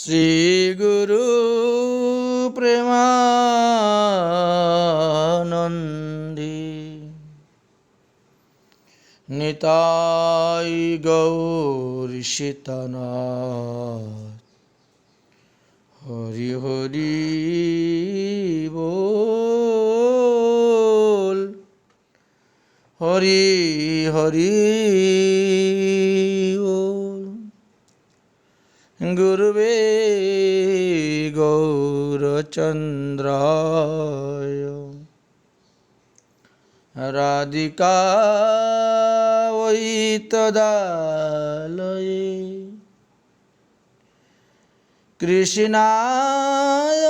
শ্রী গুরু প্রেমানন্দী নিতাই গৌর সীতানাথ হরি হরি বল হরি হরি বল। গুরুবে গৌরচন্দ্রায় রাধিকায় তদালয়ে কৃষ্ণায়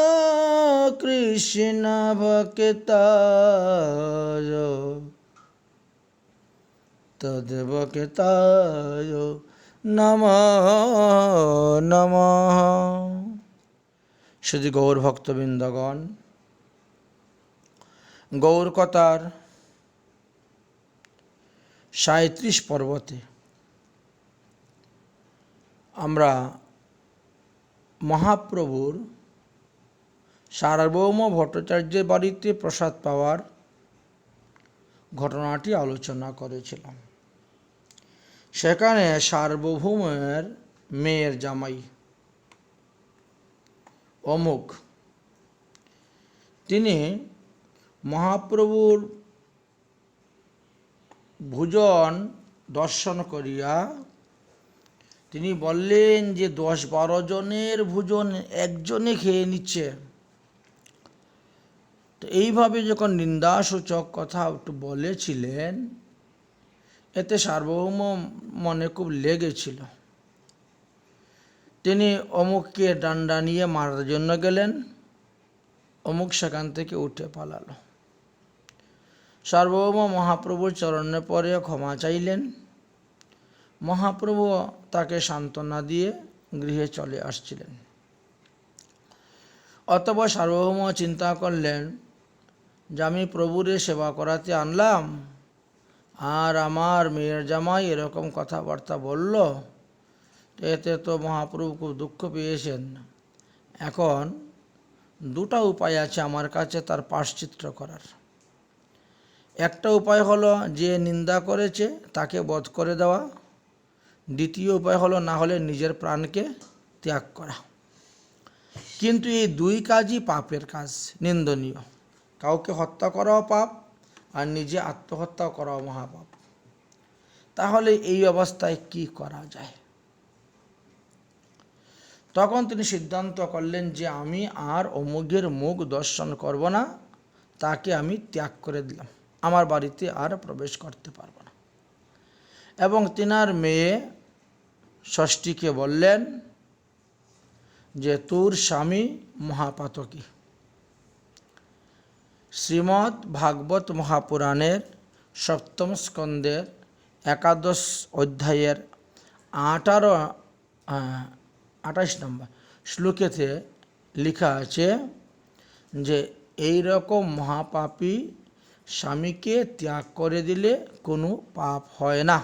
কৃষ্ণ ভক্তায় তদ্ভক্তায় নমঃ নমঃ। শ্রী গৌর ভক্তবৃন্দগণ, গৌর কথার ৩৭ পর্বতে আমরা মহাপ্রভুর সার্বভৌম ভট্টাচার্যের বাড়িতে প্রসাদ পাওয়ার ঘটনাটি আলোচনা করেছিলাম। সেখানে সার্বভৌমের মেয়ের জামাই অমুক তিনি মহাপ্রভুর ভোজন দর্শন করিয়া তিনি বললেন যে ১০-১২ জনের ভোজন একজনে খেয়ে নিচ্ছে। তো এইভাবে যখন নিন্দাসূচক কথা একটু বলেছিলেন, এতে সার্বভৌম মনে খুব লেগেছিল। তিনি অমুককে ডান্ডা নিয়ে মারার জন্য গেলেন, অমুক সেখান থেকে উঠে পালালো। সার্বভৌম মহাপ্রভুর চরণে পরে ক্ষমা চাইলেন। মহাপ্রভু তাকে সান্ত্বনা দিয়ে গৃহে চলে আসছিলেন। অতঃপর সার্বভৌম চিন্তা করলেন যে আমি প্রভুরে সেবা করাতে আনলাম, আর আমার মেয়ের জামাই এরকম কথাবার্তা বলল, এতে তো মহাপ্রভু খুব দুঃখ পেয়েছেন। এখন দুটো উপায় আছে আমার কাছে তার প্রায়শ্চিত্ত করার। একটা উপায় হলো যে নিন্দা করেছে তাকে বধ করে দেওয়া। দ্বিতীয় উপায় হলো না হলে নিজের প্রাণকে ত্যাগ করা। কিন্তু এই দুই কাজই পাপের কাজ, নিন্দনীয়। কাউকে হত্যা করাও পাপ, আর নিজে আত্মহত্যা করাও মহাপাপ। তাহলে এই অবস্থায় কি করা যায়? তখন তিনি সিদ্ধান্ত করলেন যে আমি আর অমুকের মুখ দর্শন করব না, তাকে আমি ত্যাগ করে দিলাম, আমার বাড়িতে আর প্রবেশ করতে পারব না। এবং তিনার মেয়ে ষষ্ঠীকে বললেন যে তোর স্বামী মহাপাতকী। শ্রীমদ্ ভাগবত মহাপুরাণের ৭ম স্কন্ধের ১১ অধ্যায়ের ২৮ নম্বর শ্লোকেতে লেখা আছে যে এই রকম মহাপাপী স্বামীকে ত্যাগ করে দিলে কোনো পাপ হয় না।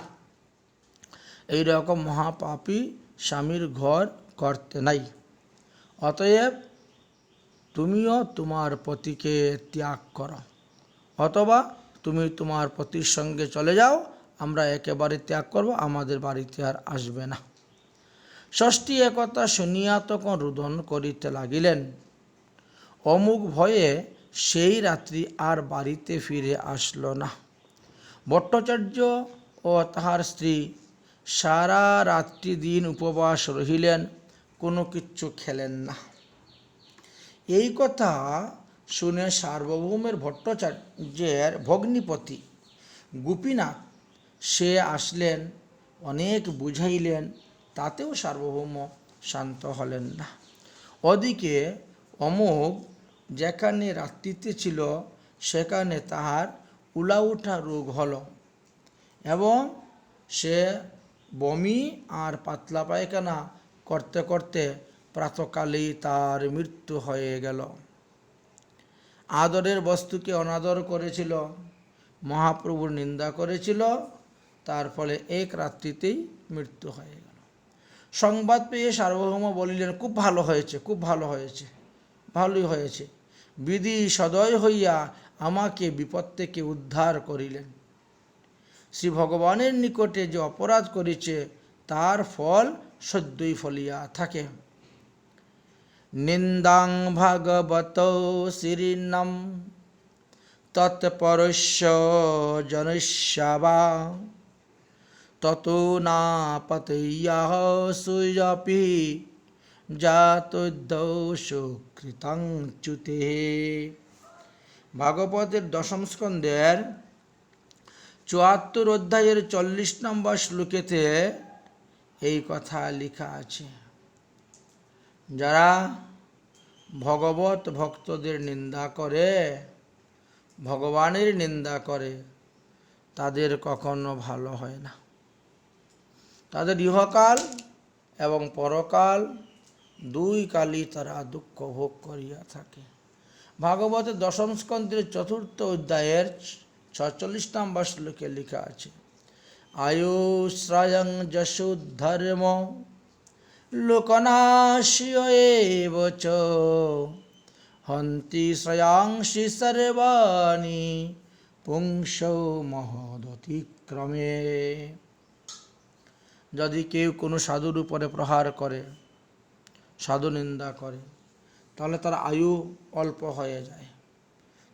এই রকম মহাপাপী স্বামীর ঘর করতে নাই। অতএব তুমিও তোমার পতিকে ত্যাগ করো, অথবা তুমি তোমার পতির সঙ্গে চলে যাও, আমরা একেবারে ত্যাগ করব, আমাদের বাড়িতে আর আসবে না। ষষ্ঠী একথা শুনিয়া তখন রুদন করিতে লাগিলেন। অমুক ভয়ে সেই রাত্রি আর বাড়িতে ফিরে আসলো না। ভট্টাচার্য ও তাহার স্ত্রী সারা রাত্রি দিন উপবাস রহিলেন, কোনো কিচ্ছু খেলেন না। এই কথা শুনে সার্বভৌমের ভট্টাচার্যের ভগ্নিপতি গোপীনাথ সে আসলেন, অনেক বুঝাইলেন, তাতেও সার্বভৌম শান্ত হলেন না। ওদিকে অমুক যেখানে রাত্রিতে ছিল সেখানে তাহার উলাউঠা রোগ হল এবং সে বমি আর পাতলা পায়খানা করতে করতে প্রাতকালেই তার মৃত্যু হয়ে গেল। আদরের বস্তুকে অনাদর করেছিল, মহাপ্রভুর নিন্দা করেছিল, তার ফলে এক রাত্রিতেই মৃত্যু হয়ে গেল। সংবাদ পেয়ে সার্বভৌম বলিলেন, খুব ভালো হয়েছে, খুব ভালো হয়েছে, ভালোই হয়েছে। বিধি সদয় হইয়া আমাকে বিপদ থেকে উদ্ধার করিলেন। শ্রী ভগবানের নিকটে যে অপরাধ করেছে তার ফল সদ্যই ফলিয়া থাকে। নিন্দাং ভাগবত শিরীণম তৎপরস্য জনস্যাবা ততো না পতেয়্যাহ সুয়পি জাতোদ্দোষ কৃতং চ্যুতে। ভাগবতের দশম স্কন্ধের ৭৪ অধ্যায়ের ৪০ নম্বর শ্লোকেতে এই কথা লেখা আছে। যারা ভগবত ভক্তদের নিন্দা করে, ভগবানের নিন্দা করে, তাদের কখনো ভালো হয় না। তাদের ইহকাল এবং পরকাল দুই কালই তারা দুঃখ ভোগ করিয়া থাকে। ভাগবতের দশম স্কন্ধের ৪র্থ অধ্যায়ের ৪৬ নম্বর শ্লোকে লেখা আছে, আয়ুশ্রয়ং যশোধর্ম লোকনাশয় এব চ হন্তি শ্রয়াংসি সর্বাণি পুংসৌ মহদতিক্রমে। যদি কেউ কোনো সাধুর উপরে প্রহার করে, সাধু নিন্দা করে, তাহলে তার আয়ু অল্প হয়ে যায়,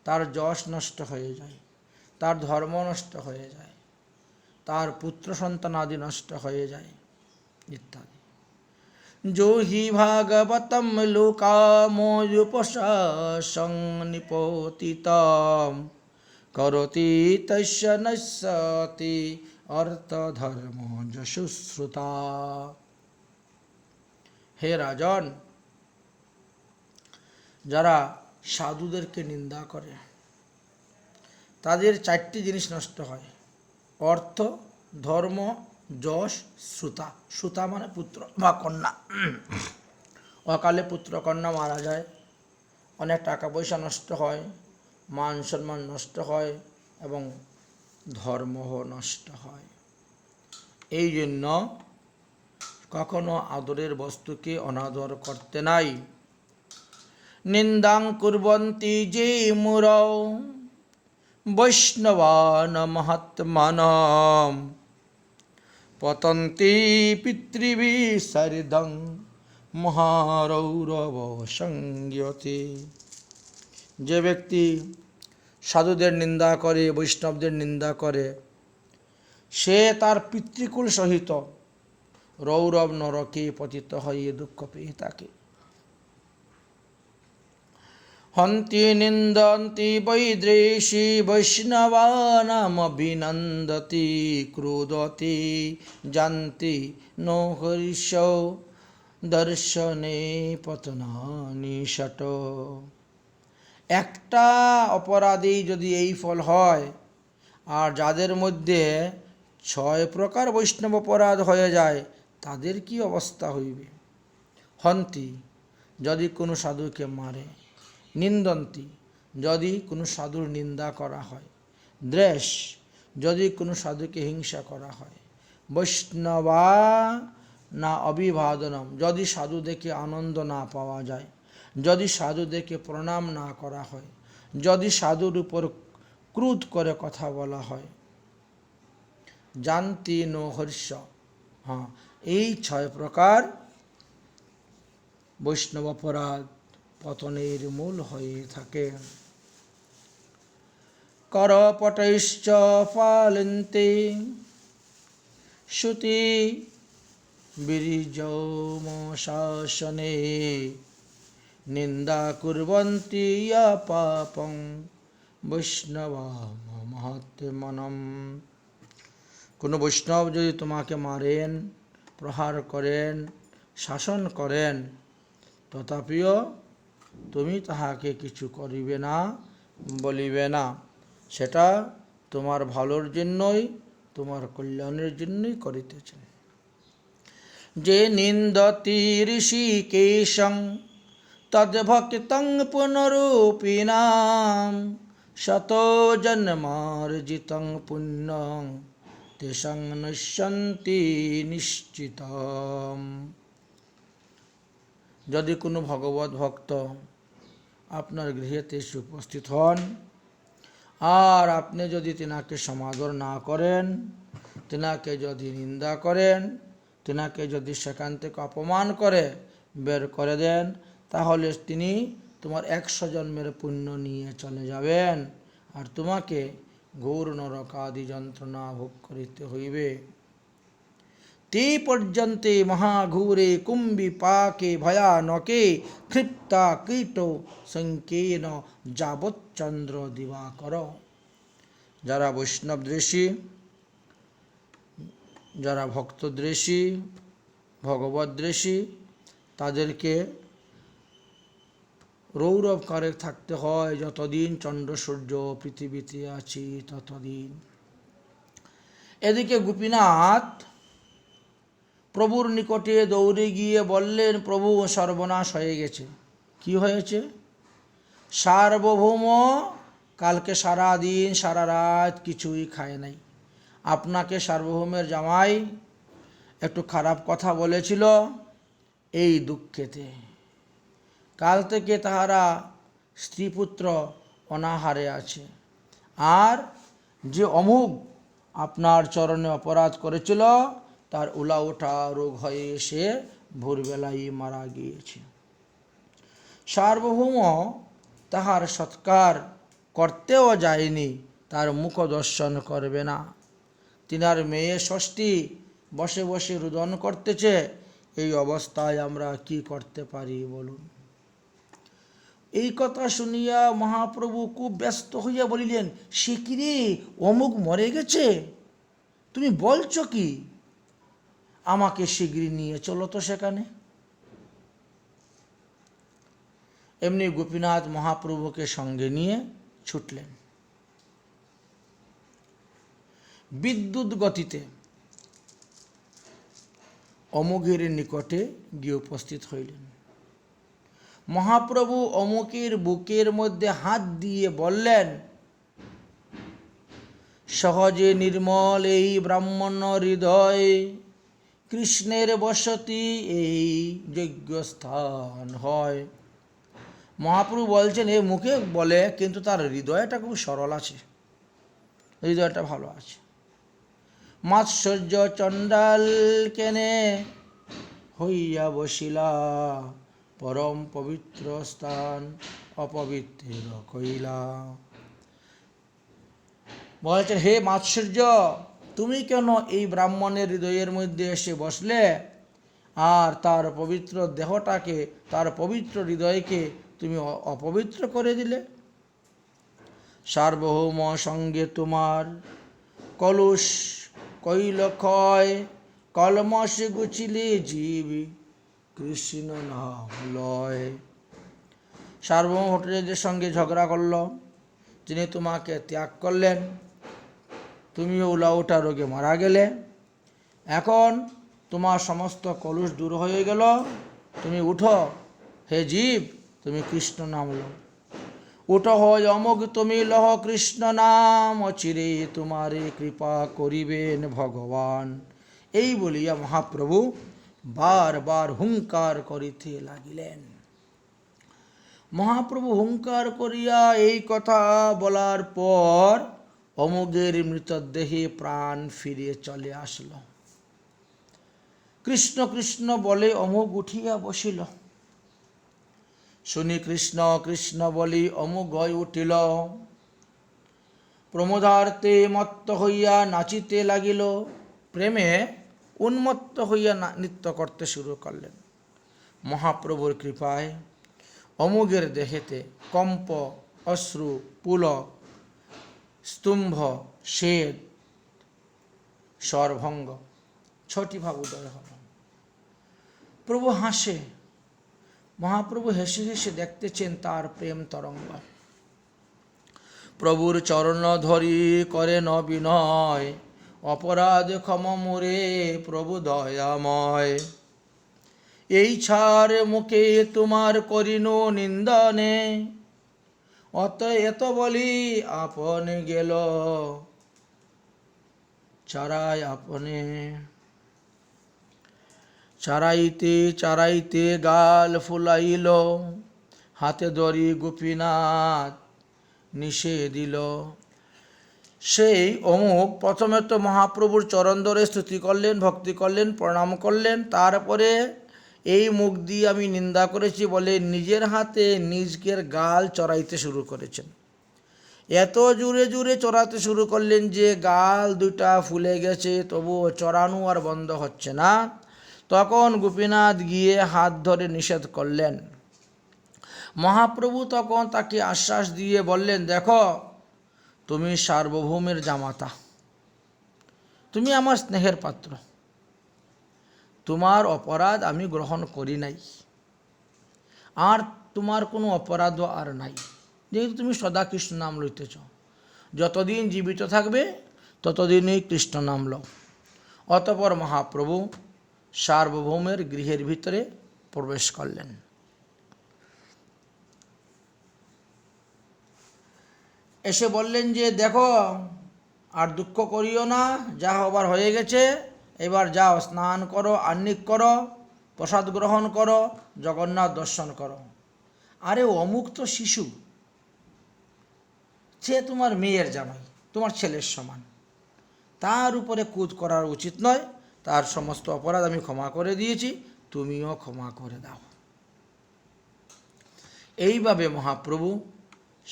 তার যশ নষ্ট হয়ে যায়, তার ধর্ম নষ্ট হয়ে যায়, তার পুত্র সন্তান আদি নষ্ট হয়ে যায় ইত্যাদি। যো হি ভাগবতম লোকামোপসাসং নিপতিতম করতি তস্য নশ্যতি অর্থধর্ম যশুশ্রুতা। হে রাজন, যারা সাধুদেরকে নিন্দা করে তাদের 4টি জিনিস নষ্ট হয়: অর্থ, ধর্ম, যশ, শ্রুতা। শ্রুতা মানে পুত্র বা কন্যা। অকালে পুত্র কন্যা মারা যায়, অনেক টাকা পয়সা নষ্ট হয়, মান সম্মান নষ্ট হয় এবং ধর্মও নষ্ট হয়। এই জন্য কখনো আদরের বস্তুকে অনাদর করতে নাই। নিন্দাং কুর্বন্তি যে মুরৌ বৈষ্ণবান মহাত্মানম পতন্তি পিতৃভিঃ সরিদং মহারৌরব সংজ্ঞতে। যে ব্যক্তি সাধুদের নিন্দা করে, বৈষ্ণবদের নিন্দা করে, সে তার পিতৃকুল সহিত রৌরব নরকে পতিত হয়ে দুঃখ পেয়ে থাকে। হন্তি নিন্দন্তি বৈদ্রেষী বৈষ্ণবানামভিনন্দতি ক্রোধতি জান্তি নো হরিষৌ দর্শনে পতনানি ষট। একটা অপরাধী যদি এই ফল হয়, আর যাদের মধ্যে 6 প্রকার বৈষ্ণব অপরাধ হয়ে যায়, তাদের কি অবস্থা হইবে? হন্তি, যদি কোনো সাধুকে মারে। নিন্দন্তি, যদি কোনো সাধুর নিন্দা করা হয়। দ্বেষ, যদি কোনো সাধুকে হিংসা করা হয়। বৈষ্ণবা না অভিবাদনম, যদি সাধু দেখে আনন্দ না পাওয়া যায়, যদি সাধু দেখে প্রণাম না করা হয়, যদি সাধুর উপর ক্রোধ করে কথা বলা হয়। জান্তি নো হর্ষ, এই 6 প্রকার বৈষ্ণব অপরাধ পতনের মূল হয়ে থাকে। করপটৈশ্চ ফালন্তে শ্রুতি বীর্যমশাসনে নিন্দা কুর্বন্তি পাপং বৈষ্ণবা মহাত্মনম। কোনো বৈষ্ণব যদি তোমাকে মারেন, প্রহার করেন, শাসন করেন, তথাপিও তুমি তাহাকে কিছু করিবে না, বলিবে না। সেটা তোমার ভালোর জন্যই, তোমার কল্যাণের জন্যই করিতেছেন। যে নিন্দতি ঋষিকেশং তদ্ভক্তং পুনরূপিণাম শতো জন্মার্জিতং পুণ্যং তেষাং নশ্যন্তি নিশ্চিতম। যদি কোনো ভগবত ভক্ত আপনার গৃহেতে এসে উপস্থিত হন আর আপনি যদি তেনাকে সমাদর না করেন, তেনাকে যদি নিন্দা করেন, তেনাকে যদি সেখান থেকে অপমান করে বের করে দেন, তাহলে তিনি তোমার 100 জন্মের পুণ্য নিয়ে চলে যাবেন আর তোমাকে ঘোর নরকাদি যন্ত্রণা ভোগ করিতে হইবে। তে পর্যন্তে মহাঘোরে কুম্ভি পাকে ভয়ানকে ক্ষিপ্তা কীট সংকেন যাবচ্চন্দ্র দিবাকর। যারা বৈষ্ণবদ্বেষী, যারা ভক্তদ্বেষী, ভগবদ্বেষী, তাদেরকে রৌরবকারে থাকতে হয় যতদিন চন্দ্র সূর্য পৃথিবীতে আছি ততদিন। এদিকে গোপীনাথ প্রভুর নিকটে দৌড়ে গিয়ে বললেন, প্রভু সর্বনাশ হয়ে গেছে। কি হয়েছে? সার্বভৌম কালকে সারা দিন সারা রাত কিছুই খায় নাই। আপনাকে সার্বভৌমের জামাই একটু খারাপ কথা বলেছিল, এই দুঃখেতে কাল থেকে তাহারা স্ত্রীপুত্র অনাহারে আছে। আর যে অমুক আপনার চরণে অপরাধ করেছিল তার উলাউঠা রোগ হয়ে সে ভোরবেলায় মারা গিয়েছে। সার্বভৌম তাহার সৎকার করতেও যায়নি, তার মুখ দর্শন করবে না। তিনার মেয়ে ষষ্ঠী বসে বসে রুদন করতেছে। এই অবস্থায় আমরা কি করতে পারি বলুন? এই কথা শুনিয়া মহাপ্রভু খুব ব্যস্ত হইয়া বলিলেন, সে কি রে, অমুক মরে গেছে? তুমি বলছো কি? আমাকে শীঘ্রই নিয়ে চলো তো সেখানে। এমনি গোপীনাথ মহাপ্রভুকে সঙ্গে নিয়ে ছুটলেন। বিদ্যুৎ গতিতে অমুকের নিকটে গিয়ে উপস্থিত হইলেন। মহাপ্রভু অমুকের বুকের মধ্যে হাত দিয়ে বললেন, সহজে নির্মল এই ব্রাহ্মণ হৃদয় কৃষ্ণের বসতি এই যজ্ঞ স্থান হয়। মহাপ্রভু বলছেন, এ মুখে বলে কিন্তু তার হৃদয়টা খুব সরল আছে, হৃদয়টা ভালো আছে। মাৎসর্য চণ্ডাল কেনে হইয়া বসিলা, পরম পবিত্র স্থান অপবিত্র কইলা। বলছেন, হে মাৎসর্য, তুমি কেন এই ব্রাহ্মণের হৃদয়ের মধ্যে এসে বসলে আর তার পবিত্র দেহটাকে, তার পবিত্র হৃদয়কে তুমি অপবিত্র করে দিলে? সার্বভৌম সঙ্গে তোমার কলুষ কইল ক্ষয়, কলমশ গুছিলে জীব কৃষ্ণ নাম লয়। সার্বভৌম ভট্টাচার্যের সঙ্গে ঝগড়া করল, তিনি তোমাকে ত্যাগ করলেন, তুমিও উলাউঠা রোগে মারা গেলে। এখন তোমার সমস্ত কলুষ দূর হয়ে গেল, তুমি উঠো, হে জীব, তুমি কৃষ্ণ নাম লো। উঠ হয় অমোঘ তুমি লহ কৃষ্ণ নাম, অচিরে তোমারে কৃপা করিবেন ভগবান। এই বলিয়া মহাপ্রভু বারবার হুঙ্কার করিতে লাগিলেন। মহাপ্রভু হুঙ্কার করিয়া এই কথা বলার পর অমোঘের মৃতদেহে প্রাণ ফিরে চলে আসল। কৃষ্ণ কৃষ্ণ বলে অমোঘ উঠিয়া বসিল। শুনি কৃষ্ণ কৃষ্ণ বলি অমোঘ উঠিল, প্রমোদার্তে মত্ত হইয়া নাচিতে লাগিল। প্রেমে উন্মত্ত হইয়া নৃত্য করতে শুরু করলেন। মহাপ্রভুর কৃপায় অমোঘের দেহেতে কম্প, অশ্রু, পুলক, স্তম্ভ, শেদ, স্বরভঙ্গ 6টি ভাব উদয় হল। প্রভু হাসে। মহাপ্রভু হেসে হেসে দেখতেছেন তার প্রেম তরঙ্গ। প্রভুর চরণ ধরি করেন বিনয়, অপরাধ ক্ষম মোরে প্রভু দয়াময়। এই ছাড় মুখে তোমার করিন নিন্দনে, অত এত বলি আপন গেল। চারায় আপনে। চারাইতে চারাইতে গাল ফুলাইল, হাতে ধরি গোপীনাথ নিষে দিল। সেই অমুক প্রথমে তো মহাপ্রভুর চরণ ধরে স্তুতি করলেন, ভক্তি করলেন, প্রণাম করলেন। তারপরে এই মুখ দিয়ে আমি নিন্দা করেছি বলে নিজের হাতে নিজের গাল চড়াইতে শুরু করেছেন। এত জোরে জোরে চড়াতে শুরু করলেন যে গাল দুটা ফুলে গেছে, তবুও চড়ানো আর বন্ধ হচ্ছে না। তখন গোপীনাথ গিয়ে হাত ধরে নিষেধ করলেন। মহাপ্রভু তখন তাকে আশ্বাস দিয়ে বললেন, দেখো তুমি সার্বভৌমের জামাতা, তুমি আমার স্নেহের পাত্র, তোমার অপরাধ আমি গ্রহণ করি নাই, আর তোমার কোনো অপরাধও আর নাই, যেহেতু তুমি সদা কৃষ্ণ নাম লইতেছ। যতদিন জীবিত থাকবে ততদিনই কৃষ্ণ নাম লও। অতঃপর মহাপ্রভু সার্বভৌমের গৃহের ভিতরে প্রবেশ করলেন। এসে বললেন যে দেখো, আর দুঃখ করিও না, যা হবার হয়ে গেছে, এবার যাও স্নান করো, আহ্নিক করো, প্রসাদ গ্রহণ করো, জগন্নাথ দর্শন করো। আরে অমুক তো শিশু, সে তোমার মেয়ের জামাই, তোমার ছেলের সমান, তার উপরে কুদ করার উচিত নয়। তার সমস্ত অপরাধ আমি ক্ষমা করে দিয়েছি, তুমিও ক্ষমা করে দাও। এইভাবে মহাপ্রভু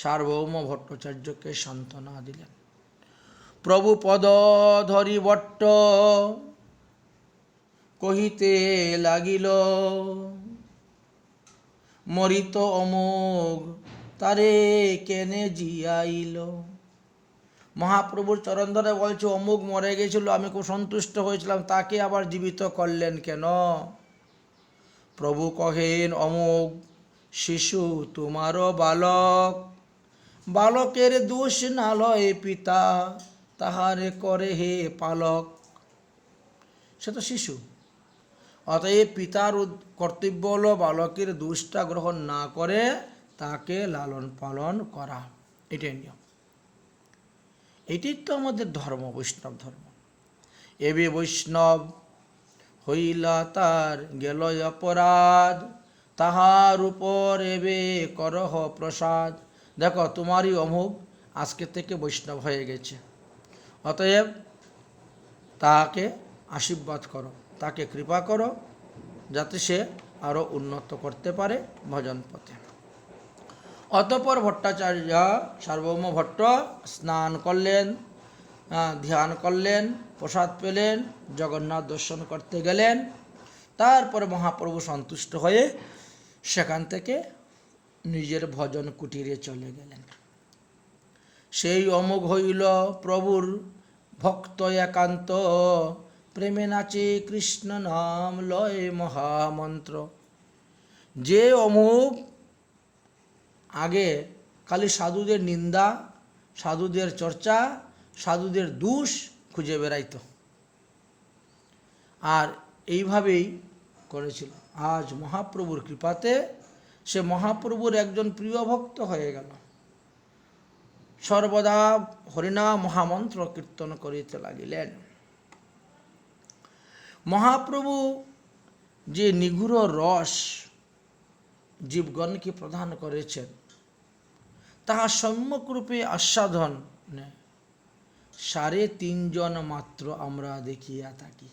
সার্বভৌম ভট্টাচার্যকে সান্ত্বনা দিলেন। প্রভু পদ ধরি বট্ট কহিতে লাগিল, মরিত অমোঘ তারে কেনে জিয়াইল। মহাপ্রভুর চরণ ধরে বলছে, অমুক মরে গেছিল, আমি খুব সন্তুষ্ট হয়েছিলাম, তাকে আবার জীবিত করলেন কেন? প্রভু কহেন, অমুক শিশু তোমারও বালক, বালকের দোষ না লয় পিতা, তাহারে করে হে পালক। সে তো শিশু, অতএব পিতার কর্তব্য হল বালকের দোষটা গ্রহণ না করে তাকে লালন পালন করা। এটাই নিয়ম, এটাই তো আমাদের ধর্ম, বৈষ্ণব ধর্ম। এবে বৈষ্ণব হইলা তার গেল অপরাধ, তাহার উপর এবে করহ প্রসাদ। দেখো তোমারই অমুক আজকে থেকে বৈষ্ণব হয়ে গেছে, অতএব তাকে আশীর্বাদ করো, তাকে কৃপা করো, যাতে সে আরও উন্নত করতে পারে ভজন পথে। অতঃপর ভট্টাচার্য সার্বভৌম ভট্ট স্নান করলেন, ধ্যান করলেন, প্রসাদ পেলেন, জগন্নাথ দর্শন করতে গেলেন। তারপরে মহাপ্রভু সন্তুষ্ট হয়ে সেখান থেকে নিজের ভজন কুটিরে চলে গেলেন। সেই অমোঘ হইল প্রভুর ভক্ত একান্ত, প্রেমে নাচে কৃষ্ণ নাম লয় মহামন্ত্র। যে অমুক আগে খালি সাধুদের নিন্দা, সাধুদের চর্চা, সাধুদের দোষ খুঁজে বেড়াইত, আর এইভাবেই করেছিল, আজ মহাপ্রভুর কৃপাতে সে মহাপ্রভুর একজন প্রিয় ভক্ত হয়ে গেল। সর্বদা হরিনাম মহামন্ত্র কীর্তন করিতে লাগিলেন। মহাপ্রভু যে নিগুড় রস জীবগণকে প্রদান করেছেন, তাহা সম্যকরূপে আস্বাদনে 3.5 জন মাত্র আমরা দেখিয়া থাকি।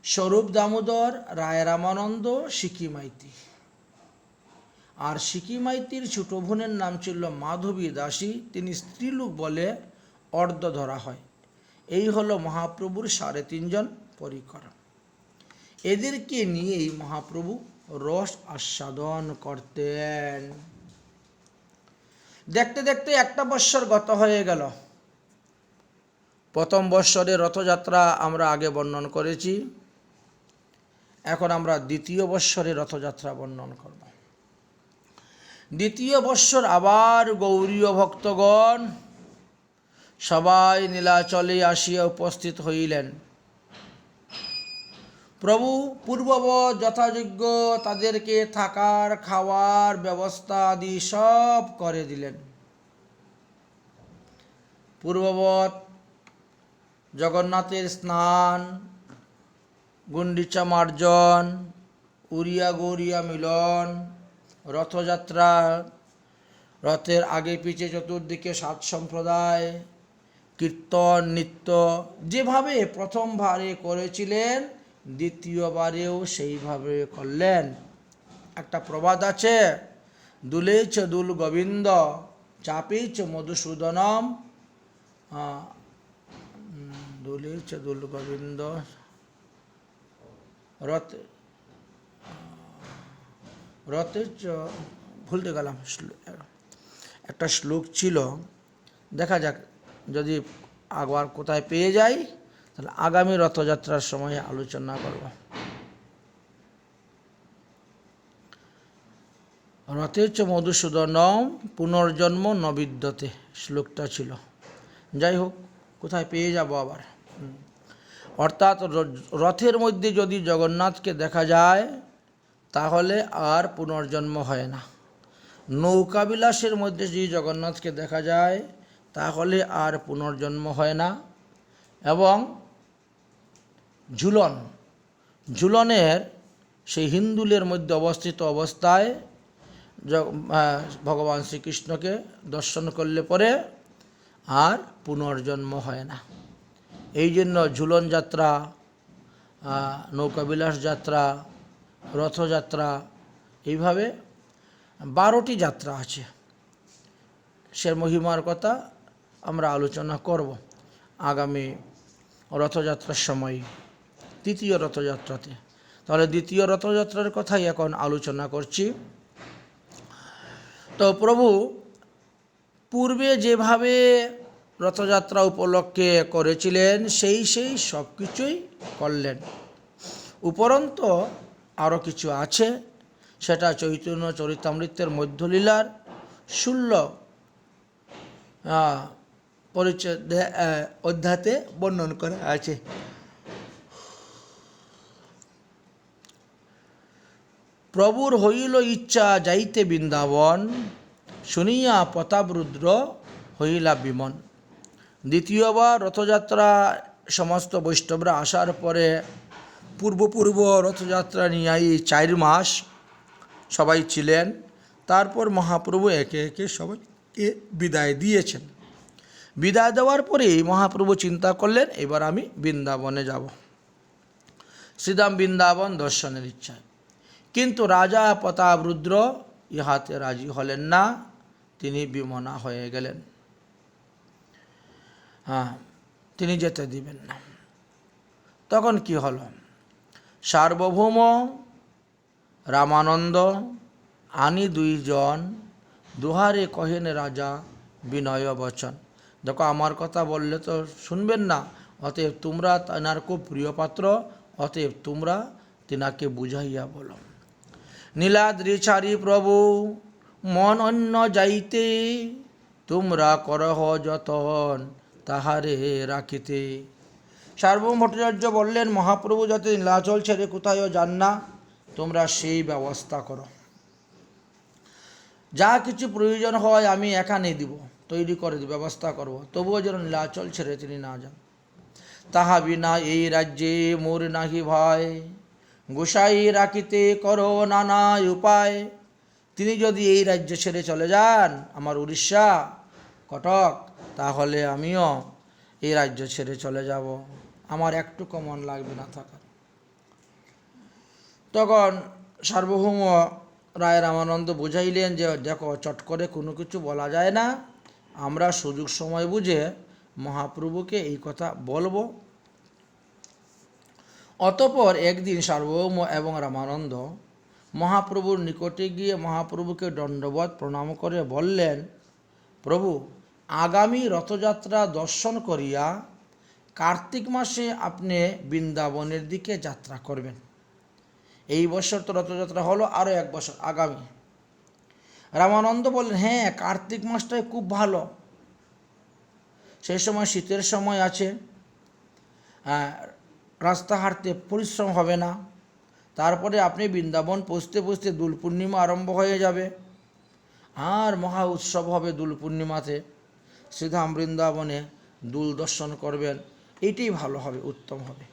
স্বরূপ দামোদর, রায় রামানন্দ, সিকি মাইতি। আর সিকি মাইতির ছোট বোনের নাম ছিল মাধবী দাসী, তিনি স্ত্রীলোক বলে অর্ধ ধরা হয়। এই হলো মহাপ্রভুর 3.5 জন পরিকর। এদেরকে নিয়েই মহাপ্রভু রস আস্বাদন করতেন। দেখতে দেখতে একটা বৎসর গত হয়ে গেল। প্রথম বৎসরে রথযাত্রা আমরা আগে বর্ণন করেছি, এখন আমরা দ্বিতীয় বৎসরে রথযাত্রা বর্ণন করব। দ্বিতীয় বৎসর আবার গৌরীয় ভক্তগণ সবাই নীলাচলে আসিয়া উপস্থিত হইলেন। প্রভু পূর্ববৎ যথাযোগ্য তাদেরকে থাকার খাওয়ার ব্যবস্থা আদি সব করে দিলেন। পূর্ববৎ জগন্নাথের স্নান, গুন্ডিচা মার্জন, উড়িয়া গৌরিয়া মিলন, রথযাত্রা, রথের আগে পিছে চতুর্দিকে 7 সম্প্রদায়, কীর্তন নৃত্য, যেভাবে প্রথমবারে করেছিলেন দ্বিতীয়বারেও সেইভাবে করলেন। একটা প্রবাদ আছে, দুলেচ দুল গোবিন্দ চাপিচ মধুসূদনম, দুলেচ দুল গোবিন্দ রথে রথে ভুলতে গেলাম, একটা শ্লোক ছিল, দেখা যাক যদি আবার কোথায় পেয়ে যাই তাহলে আগামী রথযাত্রার সময় আলোচনা করব। রথেচ মধুসূদনম পুনর্জন্ম নবিদ্যতে শ্লোকটা ছিল। যাই হোক, কোথায় পেয়ে যাব আবার। অর্থাৎ রথের মধ্যে যদি জগন্নাথকে দেখা যায় তাহলে আর পুনর্জন্ম হয় না। নৌকাবিলাসের মধ্যে যদি জগন্নাথকে দেখা যায় তাহলে আর পুনর্জন্ম হয় না। এবং ঝুলনের সেই হিন্দুলের মধ্যে অবস্থিত অবস্থায় ভগবান শ্রীকৃষ্ণকে দর্শন করলে পরে আর পুনর্জন্ম হয় না। এই জন্য ঝুলন যাত্রা, নৌকাবিলাস যাত্রা, রথযাত্রা, এইভাবে 12টি যাত্রা আছে। সে মহিমার কথা আমরা আলোচনা করব আগামী রথযাত্রার সময়, তৃতীয় রথযাত্রাতে। তাহলে দ্বিতীয় রথযাত্রার কথাই এখন আলোচনা করছি। তো প্রভু পূর্বে যেভাবে রথযাত্রা উপলক্ষে করেছিলেন সেই সব কিছুই করলেন। উপরন্ত আরও কিছু আছে, সেটা চৈতন্য চরিতামৃতের মধ্যলীলার 16 পরিচ্ছেদ অধ্যায়তে বর্ণন করা আছে। প্রভুর হইল ইচ্ছা যাইতে বৃন্দাবন, শুনিয়া প্রতাপরুদ্র হইলা বিমন। দ্বিতীয়বার রথযাত্রা সমস্ত বৈষ্ণবরা আসার পরে পূর্ব রথযাত্রা নিয়ে 4 মাস সবাই ছিলেন। তারপর মহাপ্রভু একে একে সবাইকে বিদায় দিয়েছেন। বিদায় দেওয়ার পরেই মহাপ্রভু চিন্তা করলেন, এবার আমি বৃন্দাবনে যাব, শ্রীধাম বৃন্দাবন দর্শনের ইচ্ছায়। কিন্তু রাজা প্রতাপরুদ্র ইহাতে রাজি হলেন না, তিনি বিমনা হয়ে গেলেন। তিনি যেতে দিবেন না। তখন কি হলো? সার্বভৌম রামানন্দ আনি 2 জন দুহারে কহেন রাজা বিনয় বচন। দেখো, আমার কথা বললে তো শুনবেন না, অতএব তোমরা তেনার খুব প্রিয় পাত্র, অতএব তোমরা তেনাকে বুঝাইয়া বলো। নীলাদ্রি ছাড়ি প্রভু মন অন্য যাইতে, তোমরা করহ যতন তাহারে রাখিতে। সার্বভৌম ভট্টাচার্য বললেন, মহাপ্রভু যাতে নীলাচল ছেড়ে কোথায়ও যান না, তোমরা সেই ব্যবস্থা করো। যা কিছু প্রয়োজন হয় আমি এখানে দিব, তৈরি করে দিব, ব্যবস্থা করব, তবুও যেন নীলাচল ছেড়ে তিনি না যান। তাহা বিনা এই রাজ্যে মোর নাহি ভয়, গোসাই রাখিতে করো নানা উপায়। তিনি যদি এই রাজ্য ছেড়ে চলে যান, আমার উড়িষ্যা কটক, তাহলে আমিও এই রাজ্য ছেড়ে চলে যাব, আমার একটুকু মন লাগবে না থাকার। তখন সার্বভৌম রায় রামানন্দ বুঝাইলেন যে দেখো, চট করে কোনো কিছু বলা যায় না, আমরা সুযোগ সময় বুঝে মহাপ্রভুকে এই কথা বলবো। অতঃপর একদিন সার্বভৌম এবং রামানন্দ মহাপ্রভুর নিকটে গিয়ে মহাপ্রভুকে দণ্ডবত প্রণাম করে বললেন, প্রভু, আগামী রথযাত্রা দর্শন করিয়া কার্তিক মাসে আপনি বৃন্দাবনের দিকে যাত্রা করবেন। এই বছর তো রথযাত্রা হলো, আরও 1 বছর আগামী। রামানন্দ বললেন, হ্যাঁ, কার্তিক মাসটাই খুব ভালো, সেই সময় শীতের সময় আছে, রাস্তা হাঁটতে পরিশ্রম হবে না। তারপরে আপনি বৃন্দাবন পৌঁছতে পৌঁছতে দোল পূর্ণিমা আরম্ভ হয়ে যাবে, আর মহা উৎসব হবে দোল পূর্ণিমাতে। শ্রীধাম বৃন্দাবনে দোল দর্শন করবেন, এইটাই ভালো হবে, উত্তম হবে।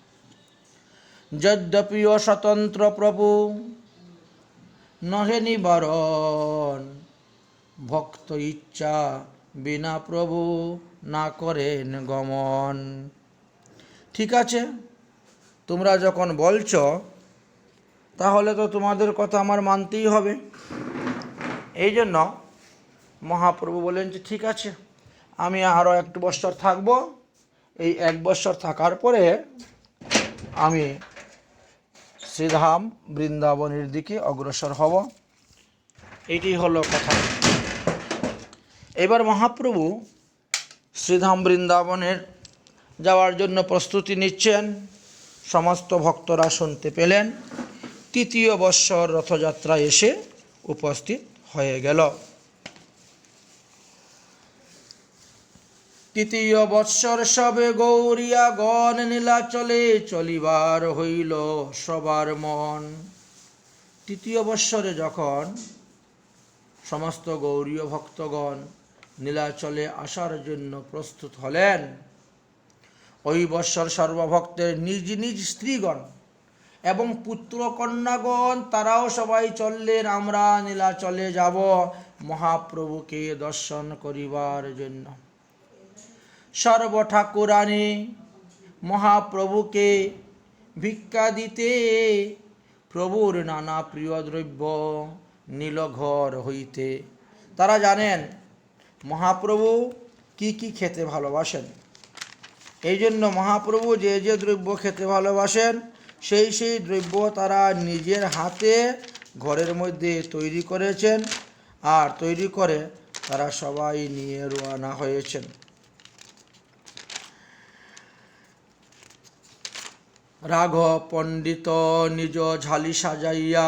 যদ্যপি স্বতন্ত্র প্রভু নহে নিবারণ, ভক্ত ইচ্ছা বিনা প্রভু না করেন গমন। ঠিক আছে, তোমরা যখন বলছো তাহলে তো তোমাদের কথা আমার মানতেই হবে। এই জন্য মহাপ্রভু বলেন যে ঠিক আছে, আমি আরও 1 বৎসর থাকব। এই 1 বৎসর থাকার পরে আমি শ্রীধাম বৃন্দাবনের দিকে অগ্রসর হব। এইটি হলো কথা। এবার মহাপ্রভু শ্রীধাম বৃন্দাবনের যাওয়ার জন্য প্রস্তুতি নিচ্ছেন। সমস্ত ভক্তরা শুনতে পেলেন। 3য় বৎসর রথযাত্রা এসে উপস্থিত হয়ে গেল। 3য় বৎসর সবে গৌরিয়া গণ নীলাচলে চলিবার হইল সবার মন। 3য় বৎসরে যখন সমস্ত গৌরীয় ভক্তগণ নীলাচলে আসার জন্য প্রস্তুত হলেন, ওই বৎসর সর্বভক্তের নিজ নিজ স্ত্রীগণ এবং পুত্র কন্যাগণ তারাও সবাই চললেন, আমরা নীলাচলে যাব মহাপ্রভুকে দর্শন করিবার জন্য। সর্বঠাকুরানী মহাপ্রভুকে ভিক্ষা দিতে প্রভুর নানা প্রিয় দ্রব্য নীলঘর হইতে। তারা জানেন মহাপ্রভু কি কি খেতে ভালোবাসেন। এই জন্য মহাপ্রভু যে যে দ্রব্য খেতে ভালোবাসেন সেই সেই দ্রব্য তারা নিজের হাতে ঘরের মধ্যে তৈরি করেছেন, আর তৈরি করে তারা সবাই নিয়ে রওনা হয়েছেন। রাঘব পণ্ডিত নিজ ঝালি সাজাইয়া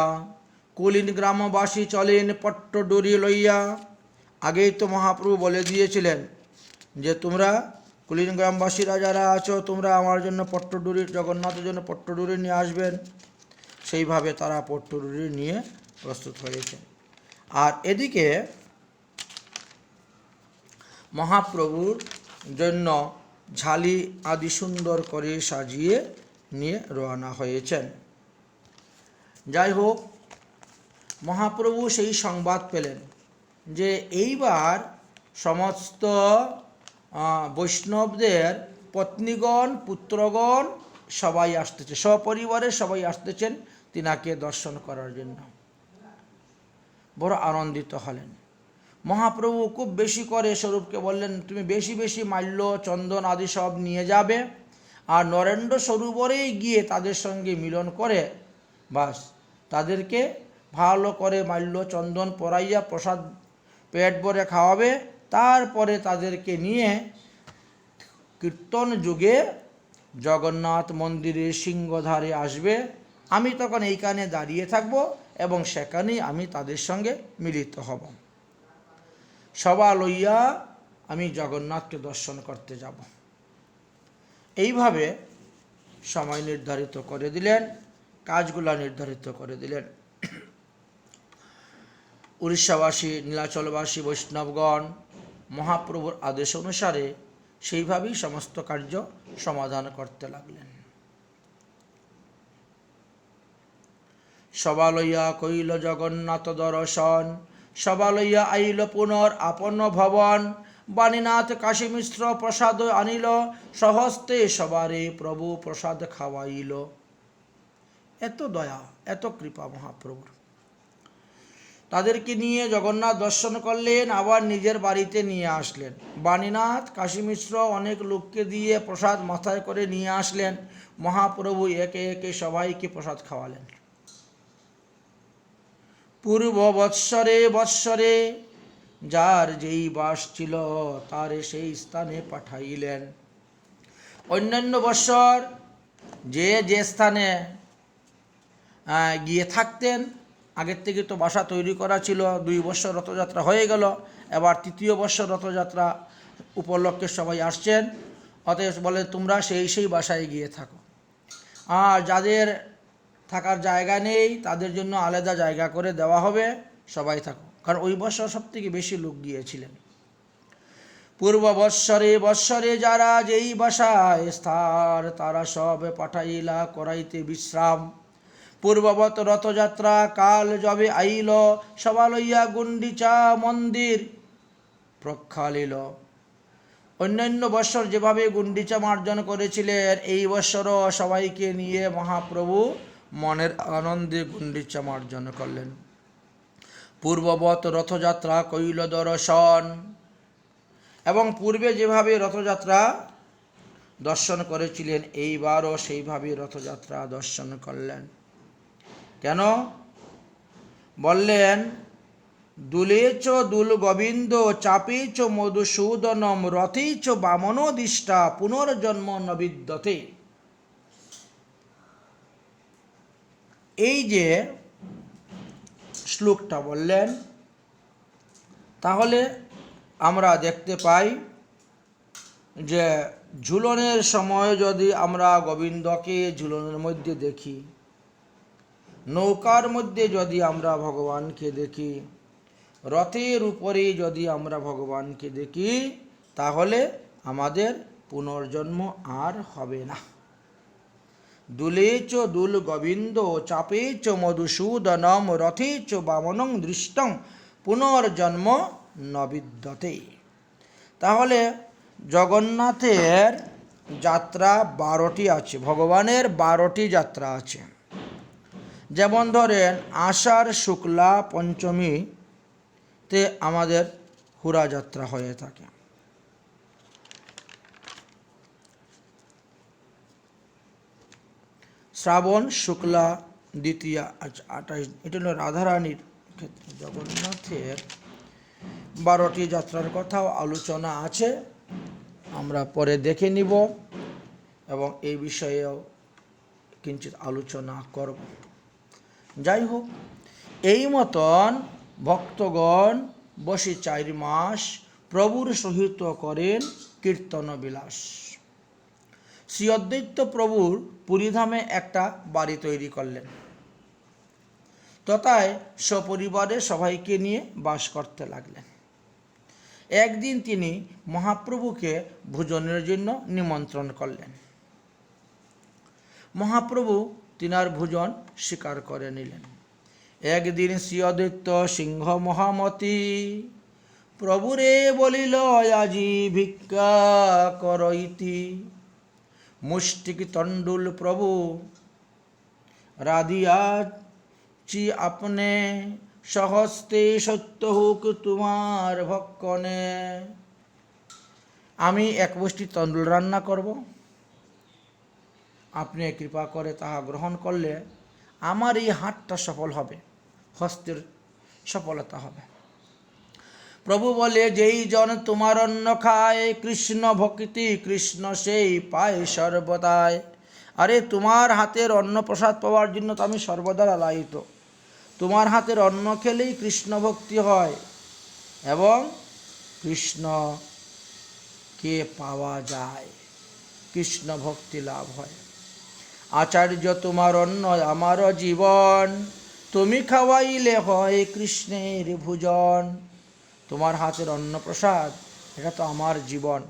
কুলীন গ্রামবাসী চলেন পট্টডুরি লইয়া। আগেই তো মহাপ্রভু বলে দিয়েছিলেন যে তোমরা কুলীন গ্রামবাসীরা যারা আছো তোমরা আমার জন্য পট্টডুরি, জগন্নাথের জন্য পট্টডুরি নিয়ে আসবেন। সেইভাবে তারা পট্টডুরি নিয়ে প্রস্তুত হয়েছে। আর এদিকে মহাপ্রভুর জন্য ঝালি আদি সুন্দর করে সাজিয়ে নিয়ে রওনা হয়েছেন। যাই হোক, মহাপ্রভু সেই সংবাদ পেলেন যে এইবার সমস্ত বৈষ্ণবদের পত্নীগণ পুত্রগণ সবাই আসতেছে, সপরিবারে সবাই আসতেছেন তিনাকে দর্শন করার জন্য। বড় আনন্দিত হলেন। মহাপ্রভু খুব বেশি করে স্বরূপকে বললেন, তুমি বেশি বেশি মাল্য চন্দন আদি সব নিয়ে যাবে, আর নরেন্দ্র সরোবরেই গিয়ে তাদের সঙ্গে মিলন করে বাস তাদেরকে ভালো করে মাল্য চন্দন পরাইয়া প্রসাদ পেট ভরে খাওয়াবে। তারপরে তাদেরকে নিয়ে কীর্তন যুগে জগন্নাথ মন্দিরের সিংহধারে আসবে। আমি তখন এইখানে দাঁড়িয়ে থাকব এবং সেখানেই আমি তাদের সঙ্গে মিলিত হব। সভা লইয়া আমি জগন্নাথকে দর্শন করতে যাব। এইভাবে সময় নির্ধারিত করে দিলেন, কাজগুলা নির্ধারিত করে দিলেন। উড়িষ্যাবাসী নীলাচলবাসী বৈষ্ণবগণ মহাপ্রভুর আদেশ অনুসারে সেইভাবেই সমস্ত কার্য সমাধান করতে লাগলেন। সভা লইয়া কইল জগন্নাথ দর্শন, সভা লইয়া আইল পুনর আপন ভবন। বাণীনাথ কাশী মিশ্র প্রসাদ আনিল, সহস্তে সবারে প্রভু প্রসাদ খাওয়াইল। এত দয়া, এত কৃপা মহাপ্রভুর। তাদেরকে নিয়ে জগন্নাথ দর্শন করলেন, আবার নিজের বাড়িতে নিয়ে আসলেন। বাণীনাথ কাশী মিশ্র অনেক লোককে দিয়ে প্রসাদ মাথায় করে নিয়ে আসলেন। মহাপ্রভু একে একে সবাইকে প্রসাদ খাওয়ালেন। পূর্ব বৎসরে বৎসরে যার যেই বাস ছিল তারে সেই স্থানে পাঠাইলেন। অন্যান্য বৎসর যে যে স্থানে গিয়ে থাকতেন, আগের থেকে তো বাসা তৈরি করা ছিল। 2 বৎসর রথযাত্রা হয়ে গেল, এবার 3য় বৎসর রথযাত্রা উপলক্ষে সবাই আসছেন। অতএব বলে তোমরা সেই বাসায় গিয়ে থাকো, আর যাদের থাকার জায়গা নেই তাদের জন্য আলাদা জায়গা করে দেওয়া হবে, সবাই থাকো। কারণ ওই বছর সব থেকে বেশি লোক গিয়েছিলেন। পূর্ব বৎসরে যারা যেই বাসায় স্থার, তারা সব পাঠাইলা করাইতে বিশ্রাম। পূর্ববৎ রথযাত্রা কাল যবে আইল, সবা লইয়া গুন্ডিচা মন্দির প্রক্ষালিল। অন্যান্য বৎসর যেভাবে গুন্ডিচা মার্জন করেছিলেন, এই বৎসরও সবাইকে নিয়ে মহাপ্রভু মনের আনন্দে গুন্ডিচা মার্জন করলেন। পূর্ববৎ রথযাত্রা কইল দর্শন, এবং পূর্বে যেভাবে রথযাত্রা দর্শন করেছিলেন, এইবারও সেইভাবে রথযাত্রা দর্শন করলেন। কেন? বললেন, দুলেচ দুল গোবিন্দ চাপেচ মধুসূদনম রথেচ বামনোদিষ্টা পুনর্জন্ম নবিদ্যতে। এই যে শ্লোকটা বললেন, তাহলে আমরা দেখতে পাই যে ঝুলনের সময় যদি আমরা গোবিন্দকে ঝুলনের মধ্যে দেখি, নৌকার মধ্যে যদি আমরা ভগবানকে দেখি, রথের উপরে যদি আমরা ভগবানকে দেখি, তাহলে আমাদের পুনর্জন্ম আর হবে না। দুলেচ দুল গোবিন্দ চাপেচ মধুসূদনম রথেচ বামনং দৃষ্টং পুনর্জন্ম নবিদ্যতে। তাহলে জগন্নাথের যাত্রা 12টি আছে, ভগবানের 12টি যাত্রা আছে। যেমন ধরেন আষাঢ় শুক্লা পঞ্চমীতে আমাদের হুরা যাত্রা হয়ে থাকে। শ্রাবণ শুক্লা দ্বিতীয়া 28, এটা হলো রাধারানীর ক্ষেত্রে। জগন্নাথের 12টি যাত্রার কথাও আলোচনা আছে, আমরা পরে দেখে নিব এবং এই বিষয়েও কিঞ্চিত আলোচনা করব। যাই হোক, এই মতন ভক্তগণ বসে 4 মাস প্রভুর সহিত করেন কীর্তন বিলাস। শ্রী অদ্বৈত প্রভুর পুরীধামে একটা বাড়ি তৈরি করলেন, তথায় সপরিবারে সবাইকে নিয়ে বাস করতে লাগলেন। একদিন তিনি মহাপ্রভুকে ভোজনের জন্য নিমন্ত্রণ করলেন। মহাপ্রভু তিনার ভোজন স্বীকার করে নিলেন। একদিন শ্রী অদ্বৈত সিংহ মহামতি প্রভুরে বলিল, আজি ভিক্ষা করইতি। মুষ্টিক তণ্ডুল প্রভু রাধিয়াছি আপনে, সহস্তে সত্য হোক তোমার ভক্ষণে। আমি 1 মুষ্টি তণ্ডুল রান্না করব, আপনি কৃপা করে তাহা গ্রহণ করলে আমার এই হাতটা সফল হবে, হস্তের সফলতা হবে। প্রভু বলে, যেই জন তোমার অন্ন খায়, কৃষ্ণ ভক্তি কৃষ্ণ সেই পায় সর্বদাই। আরে তোমার হাতের অন্ন প্রসাদ পাওয়ার জন্য তো আমি সর্বদা লালায়িত। তোমার হাতের অন্ন খেলেই কৃষ্ণ ভক্তি হয় এবং কৃষ্ণকে পাওয়া যায়, কৃষ্ণ ভক্তি লাভ হয়। আচার্য তোমার অন্ন আমার জীবন, তুমি খাওয়াইলে হয় কৃষ্ণের ভোজন। তোমার হাতের অন্ন প্রসাদ, এটা তো আমার জীবন,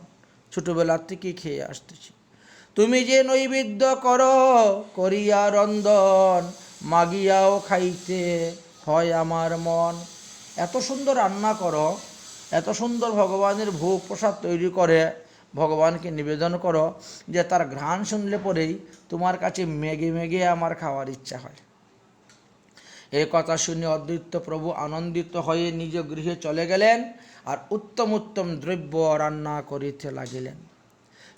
ছোটবেলার থেকে খেয়ে আসতেছি। তুমি যে নৈবেদ্য করো করিয়া রন্ধন, মাগিয়াও খাইতে হয় আমার মন। এত সুন্দর রান্না করো, এত সুন্দর ভগবানের ভোগ প্রসাদ তৈরি করে ভগবানকে নিবেদন করো, যে তার ঘ্রাণ শুনলে পরেই তোমার কাছে মেঘে মেঘে আমার খাওয়ার ইচ্ছা হয়। এই কথা শুনে অদ্বৈত প্রভু আনন্দিত হয়ে নিজ গৃহে চলে গেলেন আর উত্তম উত্তম দ্রব্য রান্না করিতে লাগিলেন।